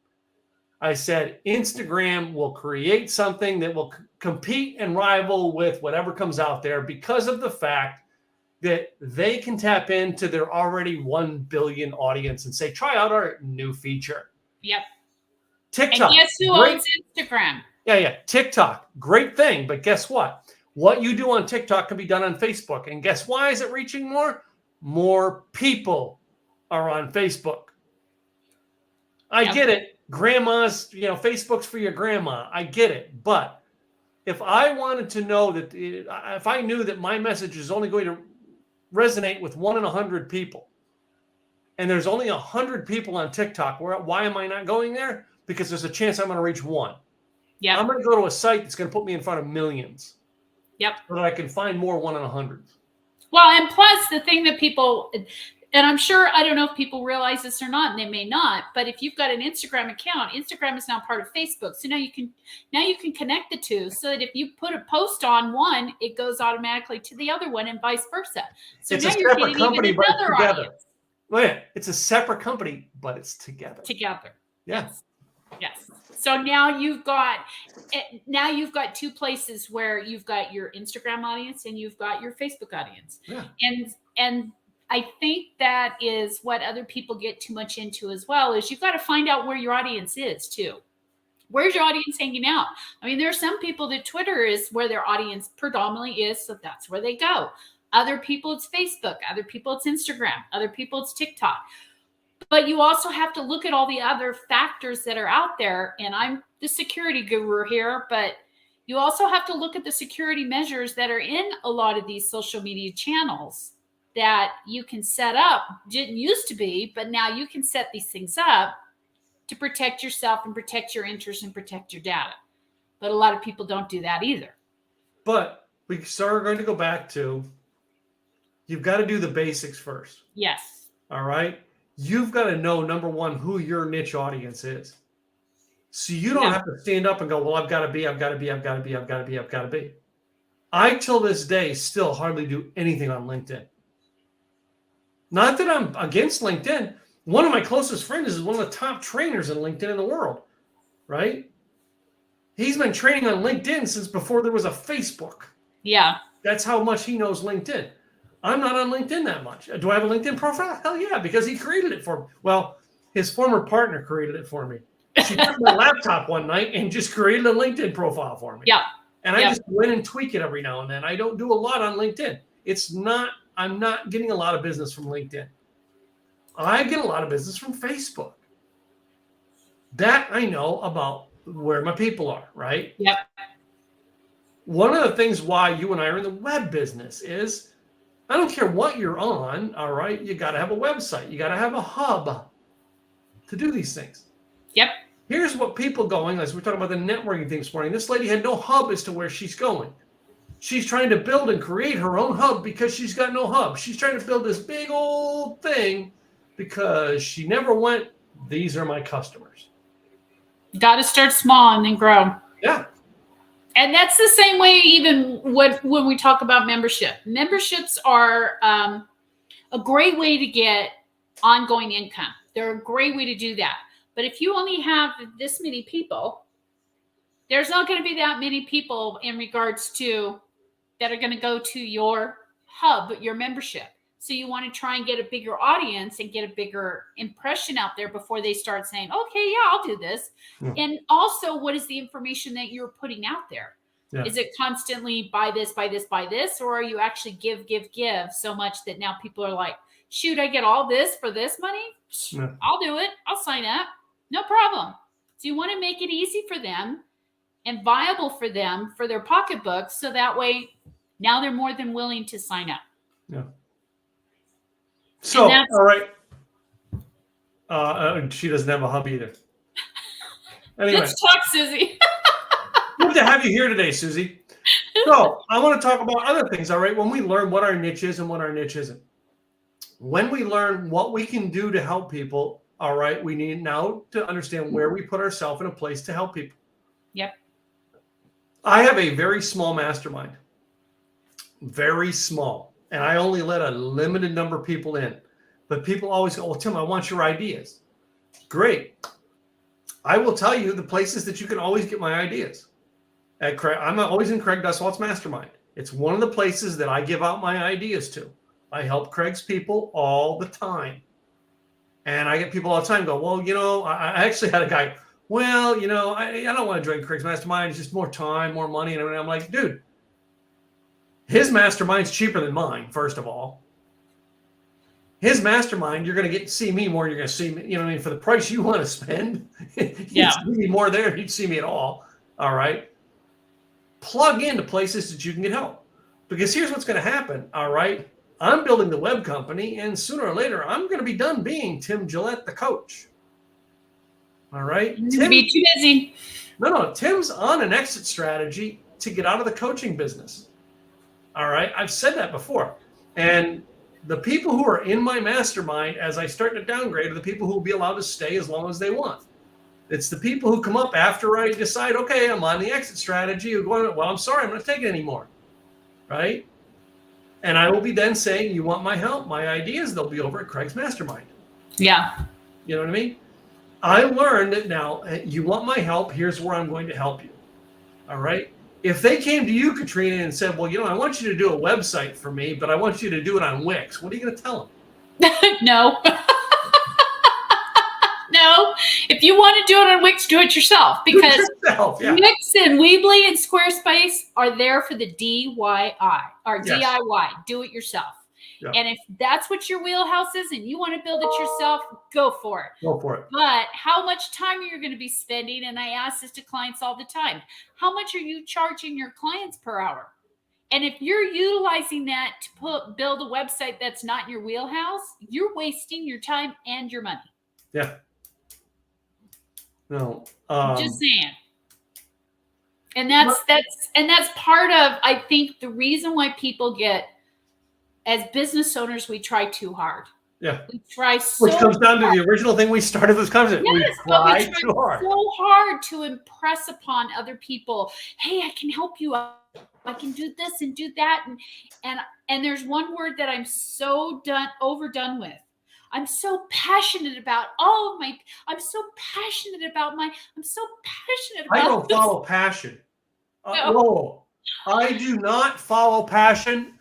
I said Instagram will create something that will compete and rival with whatever comes out there because of the fact that they can tap into their already 1 billion audience and say, try out our new feature. Yep. TikTok. And guess who owns Instagram? Yeah. TikTok, great thing. But guess what? What you do on TikTok can be done on Facebook. And guess why is it reaching more? More people are on Facebook. I get it. Grandma's, Facebook's for your grandma. I get it. But if I wanted to know that, if I knew that my message is only going to resonate with 1 in 100 people, and there's only 100 people on TikTok, why am I not going there? Because there's a chance I'm going to reach 1. Yeah. I'm going to go to a site that's going to put me in front of millions. Yep. So that I can find more 1 in 100. Well, and plus the thing that people, and I'm sure, I don't know if people realize this or not, and they may not, but if you've got an Instagram account, Instagram is now part of Facebook. So now you can connect the two, so that if you put a post on one, it goes automatically to the other one and vice versa. So It's now a you're separate getting company, even but it's another together. audience. Oh yeah, it's a separate company, but it's together. Together. Yeah. Yes. So now you've got two places where you've got your Instagram audience and you've got your Facebook audience. Yeah. And I think that is what other people get too much into as well, is you've got to find out where your audience is too. Where's your audience hanging out? I mean, there are some people that Twitter is where their audience predominantly is, so that's where they go. Other people, it's Facebook. Other people, it's Instagram. Other people, it's TikTok. But you also have to look at all the other factors that are out there. And I'm the security guru here, but you also have to look at the security measures that are in a lot of these social media channels that you can set up. Didn't used to be, but now you can set these things up to protect yourself and protect your interests and protect your data. But a lot of people don't do that either. But we are going to go back to, you've got to do the basics first. Yes. All right. You've got to know, number one, who your niche audience is. So you don't have to stand up and go, well, I've got to be. I, till this day, still hardly do anything on LinkedIn. Not that I'm against LinkedIn. One of my closest friends is one of the top trainers in LinkedIn in the world, right? He's been training on LinkedIn since before there was a Facebook. Yeah. That's how much he knows LinkedIn. I'm not on LinkedIn that much. Do I have a LinkedIn profile? Hell yeah, because he created it for me. Well, his former partner created it for me. She took my laptop one night and just created a LinkedIn profile for me. Yeah. And I just went and tweak it every now and then. I don't do a lot on LinkedIn. I'm not getting a lot of business from LinkedIn. I get a lot of business from Facebook. That I know about where my people are, right? Yep. One of the things why you and I are in the web business is, I don't care what you're on, all right? You got to have a website. You got to have a hub to do these things. Yep. Here's what people going, as we're talking about the networking thing this morning. This lady had no hub as to where she's going. She's trying to build and create her own hub because she's got no hub. She's trying to build this big old thing because she never went, these are my customers. You got to start small and then grow. Yeah. And that's the same way even when we talk about membership. Memberships are a great way to get ongoing income. They're a great way to do that. But if you only have this many people, there's not going to be that many people in regards to that are going to go to your hub, your membership. So you want to try and get a bigger audience and get a bigger impression out there before they start saying, okay, yeah, I'll do this. Yeah. And also, what is the information that you're putting out there? Yeah. Is it constantly buy this, buy this, buy this? Or are you actually give so much that now people are like, shoot, I get all this for this money? Yeah. I'll do it. I'll sign up. No problem. So you want to make it easy for them and viable for them for their pocketbooks. So that way, now they're more than willing to sign up. Yeah. So, all right. She doesn't have a hub either. Anyway. Let's talk, Susie. Good to have you here today, Susie. So, I want to talk about other things, all right? When we learn what our niche is and what our niche isn't. When we learn what we can do to help people, all right, we need now to understand where we put ourselves in a place to help people. Yep. I have a very small mastermind. Very small. And I only let a limited number of people in. But people always go, well, Tim, I want your ideas. Great. I will tell you the places that you can always get my ideas. I'm always in Craig Duswalt's mastermind. It's one of the places that I give out my ideas to. I help Craig's people all the time. And I get people all the time go, well, I actually had a guy, well, I don't want to join Craig's mastermind. It's just more time, more money. And everything. I'm like, dude, his mastermind's cheaper than mine, first of all. His mastermind, you're going to get to see me more than you're going to see me, for the price you want to spend. You'd see me more there than you'd see me at all. All right. Plug into places that you can get help. Because here's what's going to happen. All right. I'm building the web company, and sooner or later, I'm going to be done being Tim Gillette, the coach. All right. Tim, be too busy. No. Tim's on an exit strategy to get out of the coaching business. All right. I've said that before. And the people who are in my mastermind, as I start to downgrade, are the people who will be allowed to stay as long as they want. It's the people who come up after I decide, okay, I'm on the exit strategy, who go, well, I'm sorry, I'm not taking it anymore, right? And I will be then saying, you want my help, my ideas, they'll be over at Craig's Mastermind. Yeah. You know what I mean? I learned that now, you want my help, here's where I'm going to help you. All right? If they came to you, Katrina, and said, well, I want you to do a website for me, but I want you to do it on Wix, what are you going to tell them? No. No. If you want to do it on Wix, do it yourself. Because Wix and Weebly and Squarespace are there for the DIY or DIY. Do it yourself. Yeah. And if that's what your wheelhouse is and you want to build it yourself, go for it. Go for it. But how much time are you going to be spending? And I ask this to clients all the time. How much are you charging your clients per hour? And if you're utilizing that to build a website that's not in your wheelhouse, you're wasting your time and your money. Yeah. No. Just saying. And that's part of, I think, the reason why people get, as business owners, we try too hard. Yeah. We try so Which comes down to the original thing we started this conversation. Yes, we try too hard. So hard to impress upon other people. Hey, I can help you. I can do this and do that. And there's one word that I'm so overdone with. I'm so passionate about I'm so passionate about I don't follow passion. No, I do not follow passion,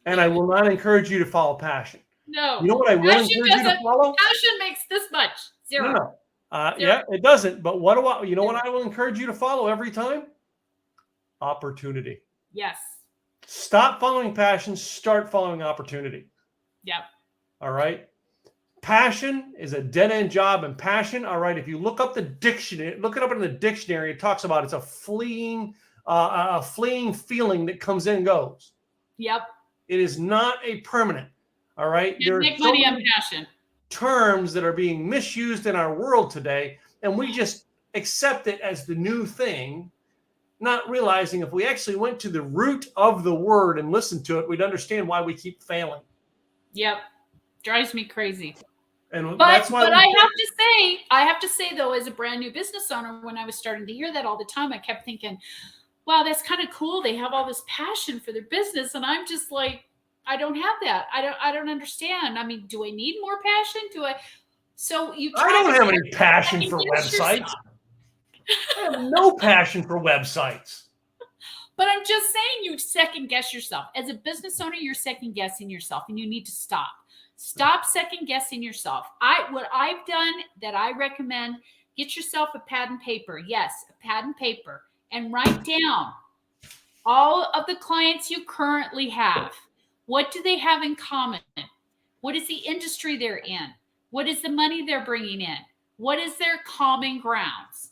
and I will not encourage you to follow passion. No. You know what I will encourage you to follow? Passion makes this much. Zero. No. Yeah, it doesn't. But what I will encourage you to follow every time? Opportunity. Yes. Stop following passion, start following opportunity. Yep. All right. Passion is a dead-end job, and passion, all right, if you look up the dictionary, look it up in the dictionary, it talks about it's a fleeing feeling that comes and goes. Yep. It is not a permanent. All right. There are so many terms that are being misused in our world today, and we just accept it as the new thing, not realizing if we actually went to the root of the word and listened to it, we'd understand why we keep failing. Yep. Drives me crazy. And that's why I have to say though, as a brand new business owner, when I was starting to hear that all the time, I kept thinking, wow, that's kind of cool. They have all this passion for their business. And I'm just like, I don't have that. I don't understand. I mean, do I need more passion? I don't have any passion for websites. I have no passion for websites. But I'm just saying, you second guess yourself. As a business owner, you're second guessing yourself, and you need to stop. Stop second guessing yourself. What I've done that I recommend, get yourself a pad and paper. Yes, a pad and paper, and write down all of the clients you currently have. What do they have in common? What is the industry they're in? What is the money they're bringing in? What is their common grounds?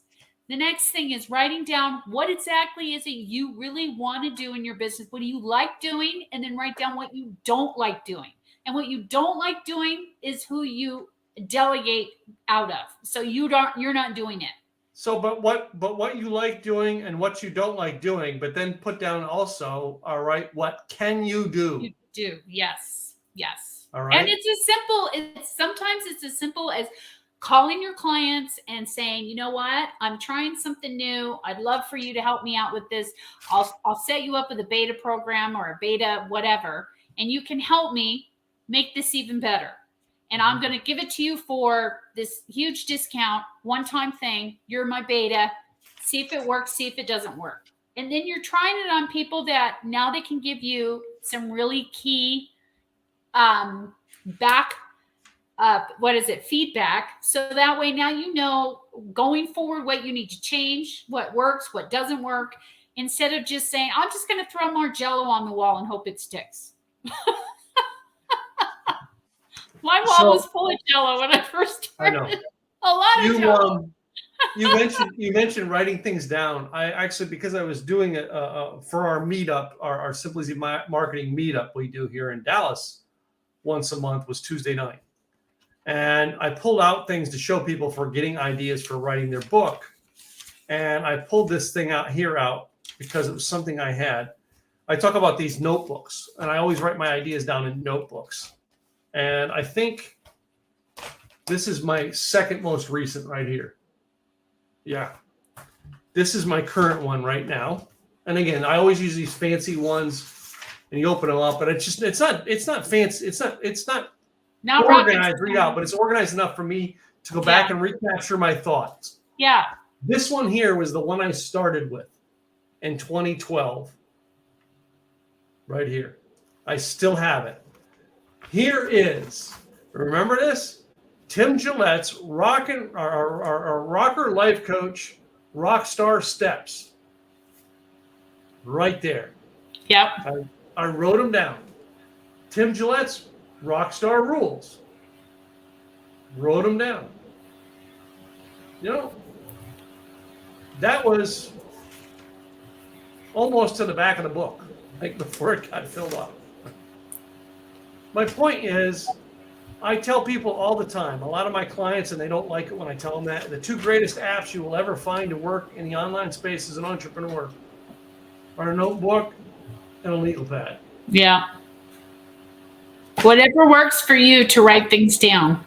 The next thing is writing down what exactly is it you really want to do in your business. What do you like doing? And then write down what you don't like doing. And what you don't like doing is who you delegate out of. So you're not doing it. So, but what you like doing and what you don't like doing, but then put down also, all right, what can you do? You do. Yes. All right. And sometimes it's as simple as calling your clients and saying, you know what, I'm trying something new. I'd love for you to help me out with this. I'll set you up with a beta program or a beta, whatever, and you can help me make this even better. And I'm going to give it to you for this huge discount, one-time thing. You're my beta. See if it works, see if it doesn't work. And then you're trying it on people that now they can give you some really key feedback. So that way now you know going forward what you need to change, what works, what doesn't work, instead of just saying, I'm just going to throw more Jell-O on the wall and hope it sticks. My wall was full of Jell-O when I first started. I know. A lot of Jell-O. You mentioned writing things down. I actually, because I was doing it for our meetup, our Simply Z marketing meetup we do here in Dallas once a month, was Tuesday night. And I pulled out things to show people for getting ideas for writing their book. And I pulled this thing out because it was something I had. I talk about these notebooks, and I always write my ideas down in notebooks. And I think this is my second most recent right here. Yeah. This is my current one right now. And again, I always use these fancy ones, and you open them up, but it's not fancy. It's not organized, read out, but it's organized enough for me to go back and recapture my thoughts. Yeah. This one here was the one I started with in 2012. Right here. I still have it. Here is, remember this? Tim Gillette's Rocker Life Coach Rockstar Steps. Right there. Yep. I wrote them down. Tim Gillette's Rockstar Rules. Wrote them down. You know, that was almost to the back of the book, like before it got filled up. My point is, I tell people all the time, a lot of my clients, and they don't like it when I tell them that, the two greatest apps you will ever find to work in the online space as an entrepreneur are a notebook and a legal pad. Yeah. Whatever works for you to write things down.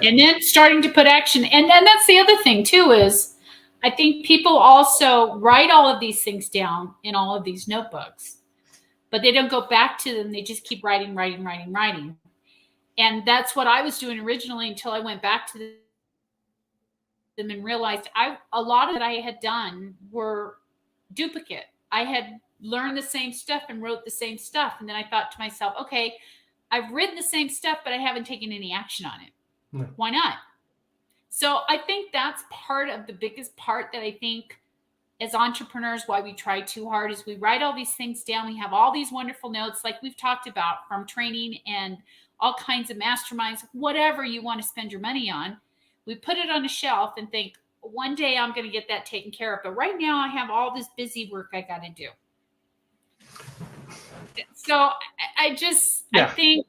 And then starting to put action. And that's the other thing too, is I think people also write all of these things down in all of these notebooks, but they don't go back to them. They just keep writing. And that's what I was doing originally until I went back to them and realized a lot of that I had done were duplicate. I had learned the same stuff and wrote the same stuff. And then I thought to myself, okay, I've written the same stuff, but I haven't taken any action on it. No. Why not? So I think that's part of the biggest part that I think as entrepreneurs, why we try too hard is we write all these things down. We have all these wonderful notes like we've talked about from training and all kinds of masterminds, whatever you want to spend your money on. We put it on a shelf and think, one day I'm going to get that taken care of. But right now I have all this busy work I got to do. So I think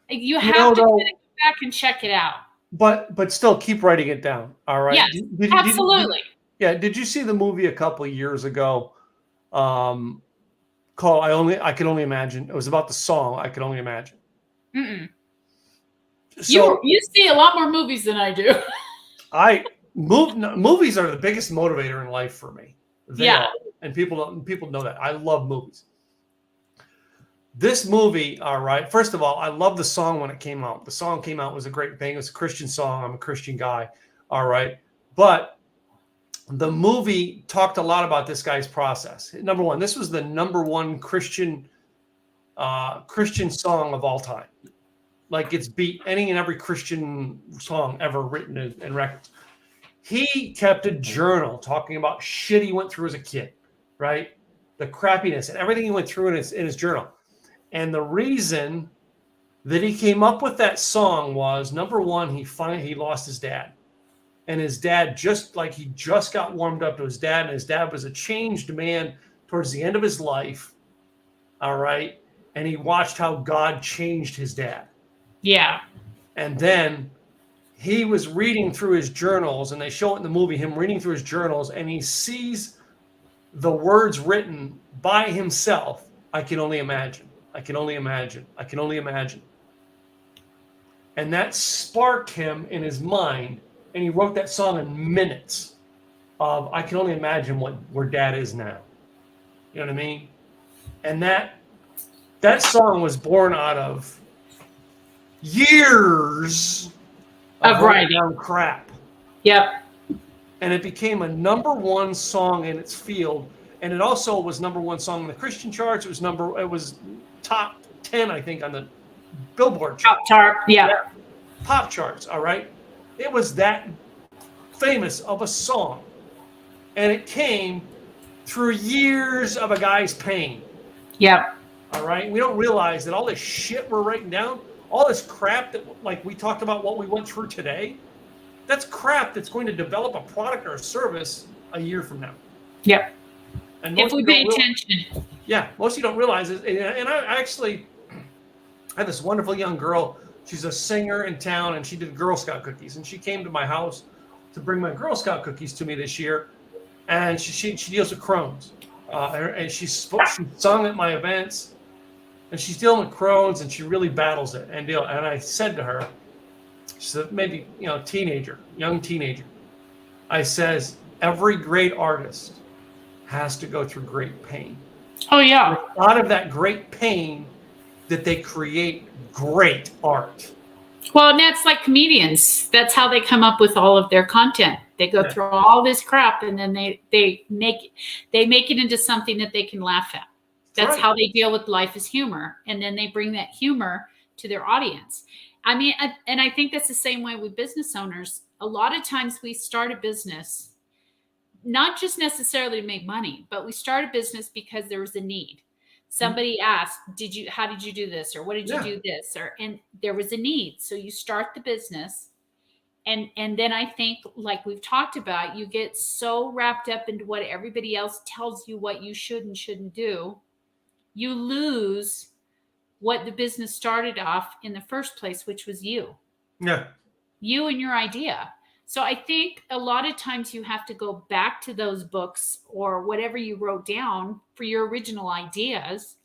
you have to go back and check it out. But still keep writing it down. All right. Yes, absolutely. Did you see the movie a couple of years ago called I Can Only Imagine? It was about the song I Can Only Imagine. Mm-mm. So you see a lot more movies than I do. Movies are the biggest motivator in life for me. They are. And people know that. I love movies. This movie, all right, first of all, I love the song when it came out. The song came out, was a great thing. It was a Christian song. I'm a Christian guy, all right. But the movie talked a lot about this guy's process. Number one, this was the number one Christian song of all time. Like it's beat any and every Christian song ever written in records. He kept a journal talking about shit he went through as a kid, right? The crappiness and everything he went through in his journal. And the reason that he came up with that song was, number one, he lost his dad. And his dad just got warmed up to his dad, and his dad was a changed man towards the end of his life. All right. And he watched how God changed his dad. Yeah. And then he was reading through his journals, and they show it in the movie, him reading through his journals, and he sees the words written by himself. I can only imagine. I can only imagine. I can only imagine. And that sparked him in his mind, and he wrote that song in minutes of I can only imagine where dad is now. You know what I mean? And that song was born out of years of writing down crap. Yep. And it became a number one song in its field. And it also was number one song in the Christian charts. It was top 10, I think, on the Billboard chart. Top chart, yeah. Pop charts, all right? It was that famous of a song. And it came through years of a guy's pain. Yep. All right? We don't realize that all this shit we're writing down, all this crap that, like we talked about what we went through today, that's crap that's going to develop a product or a service a year from now. Yep. And if we pay attention. Yeah, most of you don't realize it. And I have this wonderful young girl. She's a singer in town, and she did Girl Scout cookies. And she came to my house to bring my Girl Scout cookies to me this year. And she deals with Crohn's. and she sung at my events, and she's dealing with Crohn's, and she really battles it. And I said to her, she said, maybe young teenager. I says, every great artist has to go through great pain. Oh yeah. Out of that great pain, that they create great art. Well, and that's like comedians. That's how they come up with all of their content. They go through all this crap, and then they make it into something that they can laugh at. That's right. How they deal with life as humor, and then they bring that humor to their audience. I mean, and I think that's the same way with business owners. A lot of times we start a business, not just necessarily to make money, but we start a business because there was a need. Somebody asked, how did you do this? Or what did you do this? And there was a need. So you start the business. And then I think, like we've talked about, you get so wrapped up into what everybody else tells you what you should and shouldn't do. You lose what the business started off in the first place, which was you. Yeah. You and your idea. So I think a lot of times you have to go back to those books or whatever you wrote down for your original ideas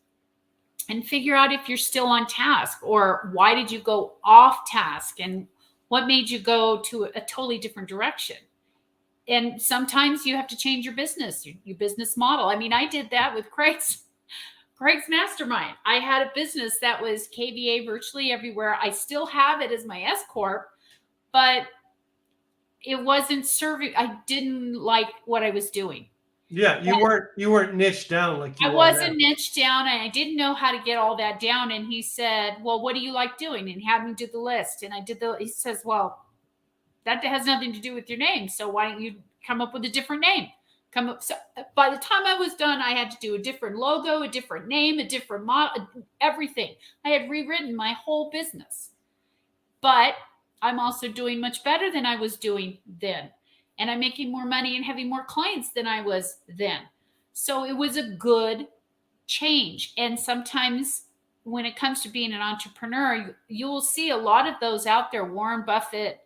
and figure out if you're still on task, or why did you go off task, and what made you go to a totally different direction. And sometimes you have to change your business, your business model. I mean, I did that with Craig's Mastermind. I had a business that was KVA virtually everywhere. I still have it as my S Corp, but it wasn't serving. I didn't like what I was doing. Yeah, you weren't niched down like you. I wasn't niched down, and I didn't know how to get all that down. And he said, "Well, what do you like doing?" And he had me do the list, and I did he says, "Well, that has nothing to do with your name. So why don't you come up with a different name?" So by the time I was done, I had to do a different logo, a different name, a different model, everything. I had rewritten my whole business, but I'm also doing much better than I was doing then. And I'm making more money and having more clients than I was then. So it was a good change. And sometimes when it comes to being an entrepreneur, you'll see a lot of those out there. Warren Buffett,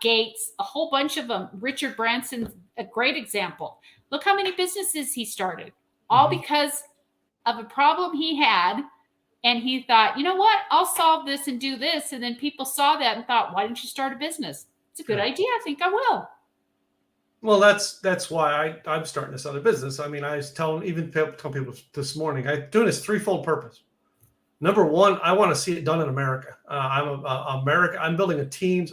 Gates, a whole bunch of them. Richard Branson's a great example. Look how many businesses he started, all because of a problem he had. And he thought, you know what, I'll solve this and do this. And then people saw that and thought, why don't you start a business? It's a good idea. I think I will. Well, that's why I'm starting this other business. I mean, I was telling people this morning, I'm doing this threefold purpose. Number one, I want to see it done in America. I'm building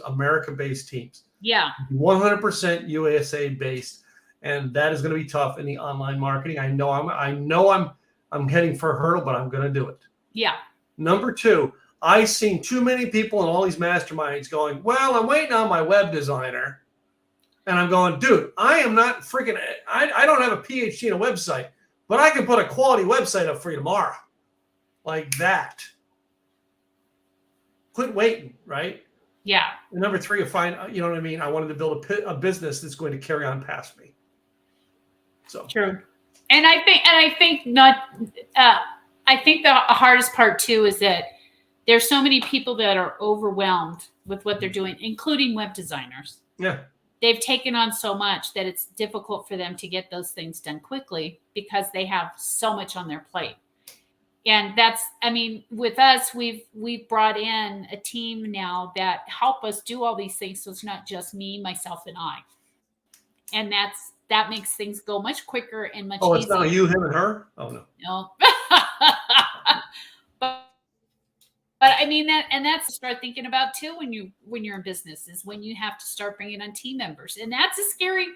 America-based teams. Yeah. 100% USA-based, and that is going to be tough in the online marketing. I know I'm heading for a hurdle, but I'm going to do it. Yeah. Number two, I've seen too many people in all these masterminds going, well, I'm waiting on my web designer. And I'm going, dude, I am not freaking, I don't have a PhD in a website, but I can put a quality website up for you tomorrow. Like that. Quit waiting, right? Yeah. And number three, you know what I mean? I wanted to build a business that's going to carry on past me. So true. And I think the hardest part too is that there's so many people that are overwhelmed with what they're doing, including web designers. Yeah. They've taken on so much that it's difficult for them to get those things done quickly because they have so much on their plate. And with us, we've brought in a team now that help us do all these things. So it's not just me, myself, and I. And that makes things go much quicker and much easier. Oh, it's not you, him, and her? Oh, no. No. But I mean that's start thinking about too when you're in business is when you have to start bringing on team members, and that's a scary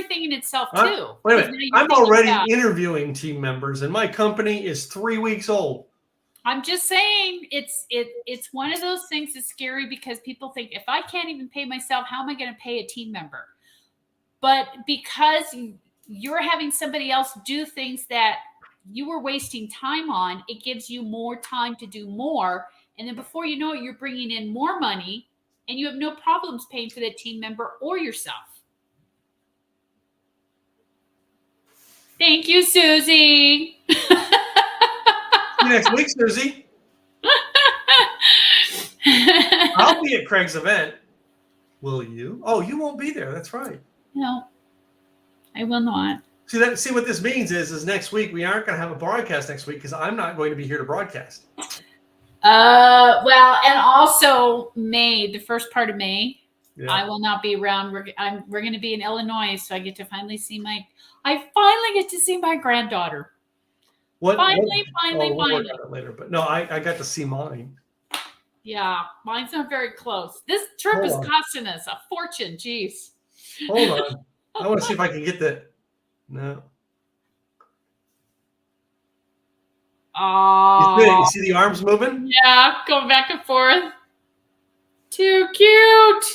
thing in itself too. Wait a minute, I'm already interviewing team members, and my company is 3 weeks old. I'm just saying it's one of those things that's scary because people think if I can't even pay myself, how am I going to pay a team member? But because you're having somebody else do things that you were wasting time on, it gives you more time to do more. And then before you know it, you're bringing in more money and you have no problems paying for that team member or yourself. Thank you, Susie. See you next week, Susie. I'll be at Craig's event. Will you? Oh, you won't be there. That's right. No, I will not. See what this means is next week we aren't going to have a broadcast next week because I'm not going to be here to broadcast. Well, and also May, the first part of May, Yeah. I will not be around. We're going to be in Illinois, so I get to finally see my granddaughter. Finally. We'll work on it later. But no, I got to see mine. Yeah, mine's not very close. This trip is costing us a fortune. Jeez. Hold on. I want to see if I can get that. No. Oh. You see the arms moving? Yeah, going back and forth. Too cute.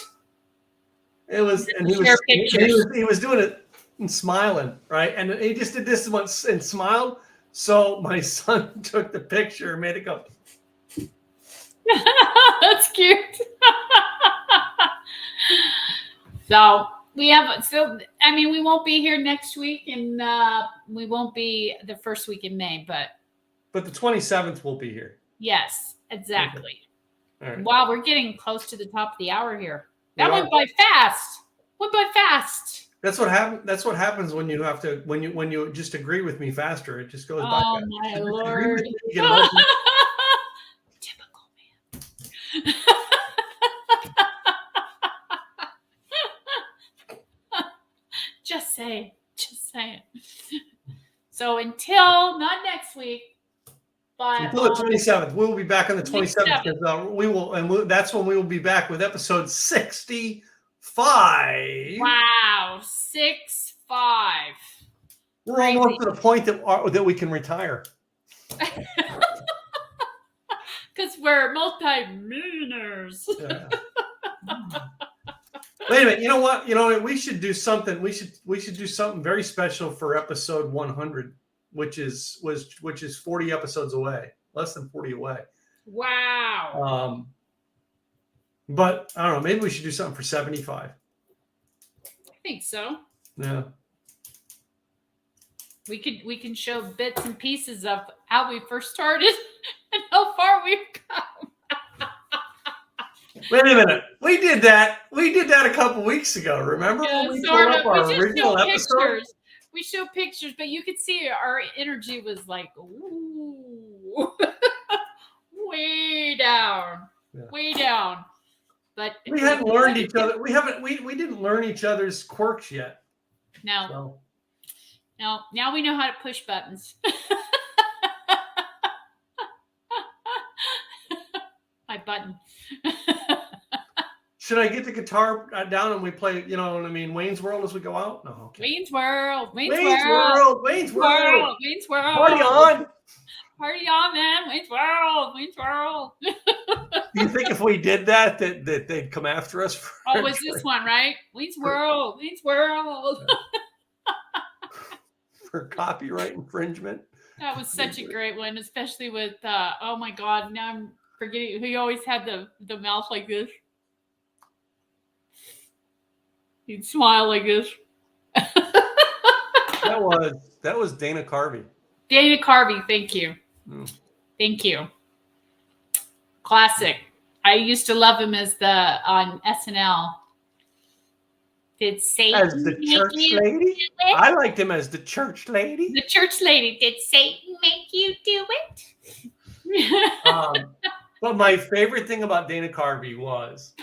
It was, and he was doing it and smiling, right? And he just did this once and smiled. So my son took the picture and made it go. That's cute. So we won't be here next week, and we won't be the first week in May, but the 27th will be here. Yes, exactly. Okay. All right. Wow, we're getting close to the top of the hour here. That went by fast. That's what happened. That's what happens when you have to when you just agree with me faster. It just goes by fast. Oh my Lord. Typical man. Just say it. So until not next week, but until the 27th, we will be back on the 27th. Because that's when we will be back with episode 65. Wow, 65. We're almost to the point that we can retire. Because we're multi-millionaires. Yeah. Wait a minute. You know what? We should do something. We should do something very special for episode 100, which is 40 episodes away, less than 40 away. Wow. But I don't know. Maybe we should do something for 75. I think so. Yeah. We can show bits and pieces of how we first started and how far we've come. Wait a minute. We did that a couple weeks ago. Remember when we pulled up our original episode? We show pictures, but you could see our energy was like, ooh, way down. But we hadn't learned each other. We didn't learn each other's quirks yet. No. So. No. Now we know how to push buttons. My button. Should I get the guitar down and we play, Wayne's World as we go out? No. Okay. Wayne's World. Party on, man. Wayne's World. Do you think if we did that they'd come after us? Oh, was this one, right? Wayne's World. For copyright infringement. That was such a great one, especially with, oh my God, now I'm forgetting who always had the mouth like this. He'd smile like this. That was Dana Carvey. Dana Carvey, thank you. Mm. Thank you. Classic. I used to love him on SNL. Did Satan as the church lady? I liked him as the church lady. The church lady. Did Satan make you do it? But my favorite thing about Dana Carvey was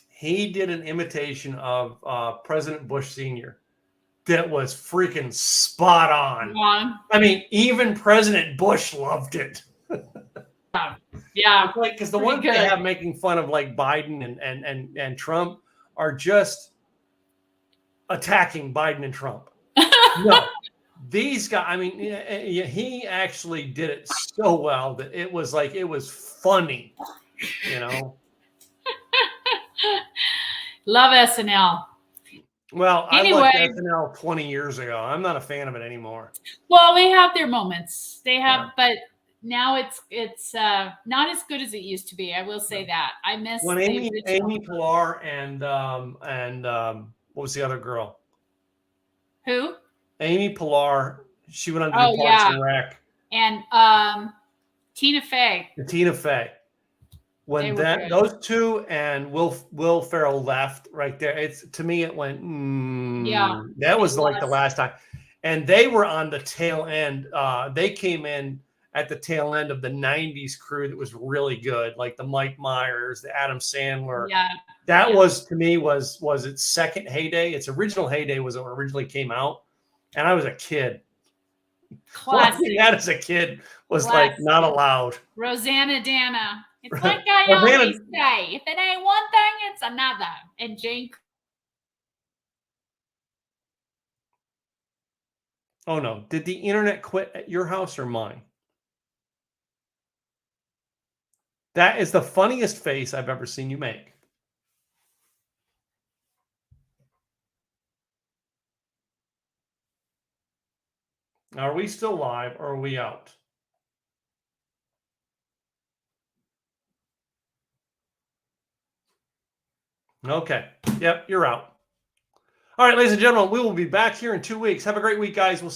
he did an imitation of President Bush Sr. that was freaking spot on. I mean, even President Bush loved it. Yeah. Because the ones they have making fun of like Biden and Trump are just attacking Biden and Trump. No, these guys, I mean, he actually did it so well that it was funny, Love SNL. Well, anyway, I liked SNL 20 years ago. I'm not a fan of it anymore. Well, they have their moments. They have, but now it's not as good as it used to be. I will say that. I miss when Amy Pilar and what was the other girl? Who? Amy Pilar. She went on to do Parks and Rec. And Tina Fey. Tina Fey. When those two and Will Ferrell left right there, to me it went. Yeah. That was like the last time. and they were on the tail end. They came in at the tail end of the 90s crew that was really good, like the Mike Myers, the Adam Sandler. Yeah. That was, to me, was its second heyday. Its original heyday was when it originally came out, and I was a kid. Watching that as a kid was like not allowed. Rosanna Dana. It's like I always say, if it ain't one thing, it's another. And Jane. Oh no. Did the internet quit at your house or mine? That is the funniest face I've ever seen you make. Are we still live or are we out? Okay. Yep, you're out. All right, ladies and gentlemen, we will be back here in 2 weeks. Have a great week, guys. We'll see you.